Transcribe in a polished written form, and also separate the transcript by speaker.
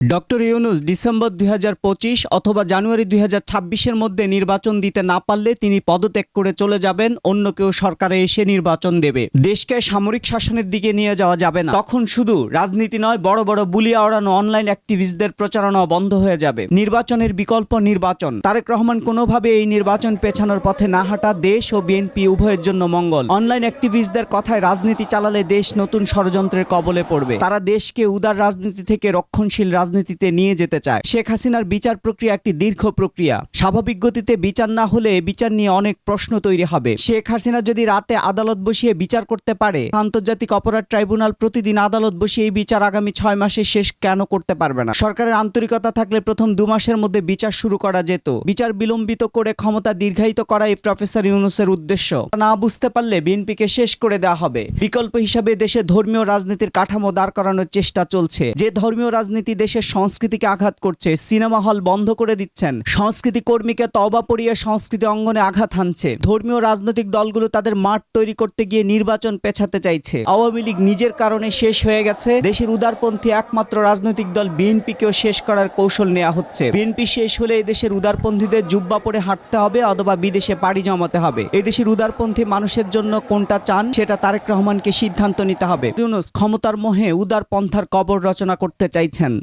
Speaker 1: Doctor Yunus December ২০২৫ অথবা জানুয়ারি ২০২৬-এর মধ্যে নির্বাচন দিতে না পারলে তিনি পদত্যাগ করে চলে যাবেন, অন্য কেউ সরকারে এসে নির্বাচন দেবে। দেশকে সামরিক শাসনের দিকে নিয়ে যাওয়া যাবে না। তখন শুধু রাজনীতি নয়, বড় বড় বুলিয়া ওড়ানো অনলাইন অ্যাক্টিভিস্টদের প্রচারণা বন্ধ হয়ে যাবে। নির্বাচনের বিকল্প নির্বাচন। তারেক রহমান কোনোভাবে এই নির্বাচন পেছানোর পথে না হাঁটা দেশ ও বিএনপি উভয়ের জন্য মঙ্গল। অনলাইন অ্যাক্টিভিস্টদের কথায় রাজনীতি চালালে দেশ নতুন ষড়যন্ত্রের কবলে পড়বে। তারা দেশকে উদার রাজনীতি থেকে রক্ষণশীল রাজনীতিতে নিয়ে যেতে চায়। শেখ হাসিনার বিচার প্রক্রিয়া একটি দীর্ঘ প্রক্রিয়া। স্বাভাবিক গতিতে বিচার না হলে বিচার নিয়ে অনেক প্রশ্ন তৈরি হবে। শেখ হাসিনা যদি রাতে আদালত বসিয়ে বিচার করতে পারে, আন্তর্জাতিক অপরাধ ট্রাইব্যুনাল প্রতিদিন আদালত বসিয়ে এই বিচার আগামী 6 মাসে শেষ কেন করতে পারবে না? সরকারের আন্তরিকতা থাকলে প্রথম 2 মাসের মধ্যে বিচার শুরু করা যেত। বিচার বিলম্বিত করে ক্ষমতা দীর্ঘায়িত করাই প্রফেসর ইউনূসের উদ্দেশ্য। না বুঝতে পারলে বিএনপিকে শেষ করে দেওয়া হবে। বিকল্প হিসাবে দেশে ধর্মীয় রাজনীতির কাঠামো দাঁড় করানোর চেষ্টা চলছে। যে ধর্মীয় রাজনীতি দেশের সংস্কৃতিকে আঘাত করছে, সিনেমা হল বন্ধ করে দিচ্ছেন, সংস্কৃতি কর্মীকে তওবা পড়িয়ে সংস্কৃতি অঙ্গনে আঘাত হানছে। ধর্মীয় রাজনৈতিক দলগুলো তাদের মাঠ তৈরি করতে গিয়ে নির্বাচন পেছাতে চাইছে। আওয়ামী লীগ নিজের কারণে শেষ হয়ে গেছে। দেশের উদারপন্থী একমাত্র রাজনৈতিক দল বিএনপিকেও শেষ করার কৌশল নেওয়া হচ্ছে। বিএনপি শেষ হলে এদেশের উদারপন্থীদের জুব্বা পরে হাঁটতে হবে অথবা বিদেশে পাড়ি জমাতে হবে। এদেশের উদারপন্থী মানুষের জন্য কোনটা চান সেটা তারেক রহমানকে সিদ্ধান্ত নিতে হবে। ইউনূস ক্ষমতার মোহে উদার পন্থার কবর রচনা করতে চাইছেন।